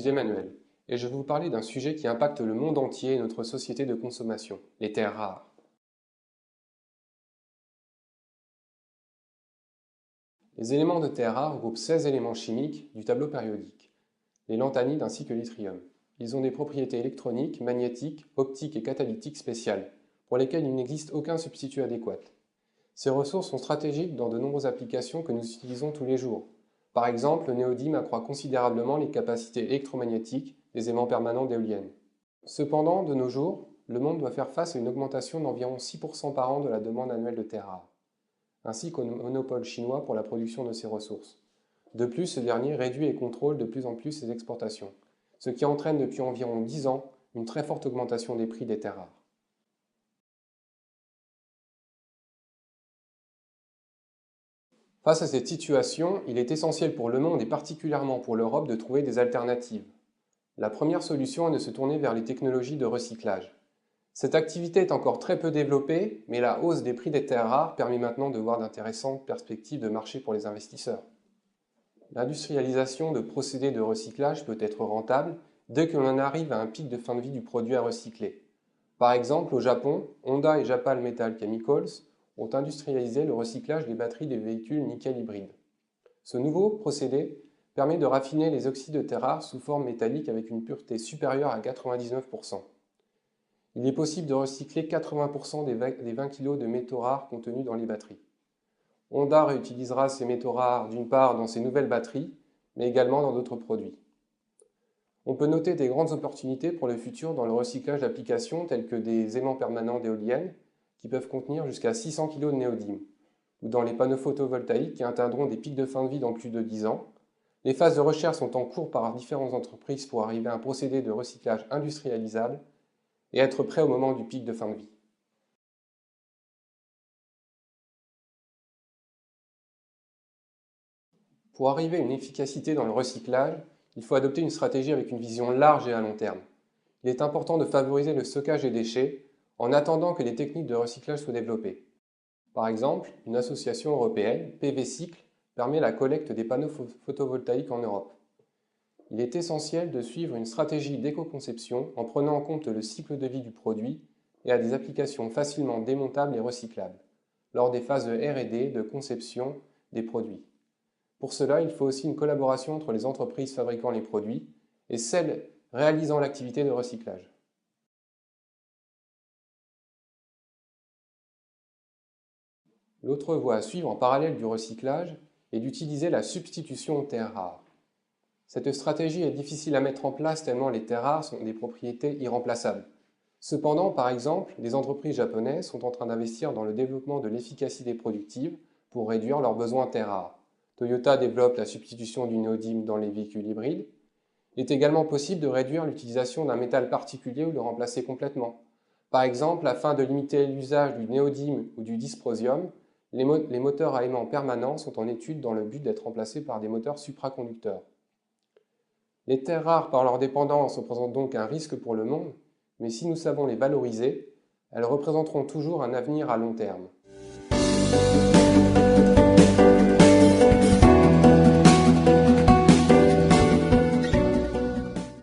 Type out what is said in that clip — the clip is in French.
suis Emmanuel, et je vais vous parler d'un sujet qui impacte le monde entier et notre société de consommation, les terres rares. Les éléments de terres rares regroupent 16 éléments chimiques du tableau périodique, les lanthanides ainsi que l'yttrium. Ils ont des propriétés électroniques, magnétiques, optiques et catalytiques spéciales, pour lesquelles il n'existe aucun substitut adéquat. Ces ressources sont stratégiques dans de nombreuses applications que nous utilisons tous les jours. Par exemple, le néodyme accroît considérablement les capacités électromagnétiques des aimants permanents d'éoliennes. Cependant, de nos jours, le monde doit faire face à une augmentation d'environ 6% par an de la demande annuelle de terres rares, ainsi qu'au monopole chinois pour la production de ces ressources. De plus, ce dernier réduit et contrôle de plus en plus ses exportations, ce qui entraîne depuis environ 10 ans une très forte augmentation des prix des terres rares. Face à cette situation, il est essentiel pour le monde et particulièrement pour l'Europe de trouver des alternatives. La première solution est de se tourner vers les technologies de recyclage. Cette activité est encore très peu développée, mais la hausse des prix des terres rares permet maintenant de voir d'intéressantes perspectives de marché pour les investisseurs. L'industrialisation de procédés de recyclage peut être rentable dès que l'on arrive à un pic de fin de vie du produit à recycler. Par exemple, au Japon, Honda et Japan Metal Chemicals ont industrialisé le recyclage des batteries des véhicules nickel hybrides. Ce nouveau procédé permet de raffiner les oxydes de terres rares sous forme métallique avec une pureté supérieure à 99%. Il est possible de recycler 80% des 20 kg de métaux rares contenus dans les batteries. Honda réutilisera ces métaux rares d'une part dans ses nouvelles batteries, mais également dans d'autres produits. On peut noter des grandes opportunités pour le futur dans le recyclage d'applications telles que des aimants permanents d'éoliennes qui peuvent contenir jusqu'à 600 kg de néodyme, ou dans les panneaux photovoltaïques qui atteindront des pics de fin de vie dans plus de 10 ans. Les phases de recherche sont en cours par différentes entreprises pour arriver à un procédé de recyclage industrialisable et être prêt au moment du pic de fin de vie. Pour arriver à une efficacité dans le recyclage, il faut adopter une stratégie avec une vision large et à long terme. Il est important de favoriser le stockage des déchets en attendant que les techniques de recyclage soient développées. Par exemple, une association européenne, PV-Cycle, permet la collecte des panneaux photovoltaïques en Europe. Il est essentiel de suivre une stratégie d'éco-conception en prenant en compte le cycle de vie du produit et à des applications facilement démontables et recyclables, lors des phases de R&D de conception des produits. Pour cela, il faut aussi une collaboration entre les entreprises fabriquant les produits et celles réalisant l'activité de recyclage. L'autre voie à suivre en parallèle du recyclage est d'utiliser la substitution aux terres rares. Cette stratégie est difficile à mettre en place tellement les terres rares sont des propriétés irremplaçables. Cependant, par exemple, des entreprises japonaises sont en train d'investir dans le développement de l'efficacité productive pour réduire leurs besoins en terres rares. Toyota développe la substitution du néodyme dans les véhicules hybrides. Il est également possible de réduire l'utilisation d'un métal particulier ou de le remplacer complètement. Par exemple, afin de limiter l'usage du néodyme ou du dysprosium, les moteurs à aimants permanents sont en étude dans le but d'être remplacés par des moteurs supraconducteurs. Les terres rares, par leur dépendance, représentent donc un risque pour le monde, mais si nous savons les valoriser, elles représenteront toujours un avenir à long terme.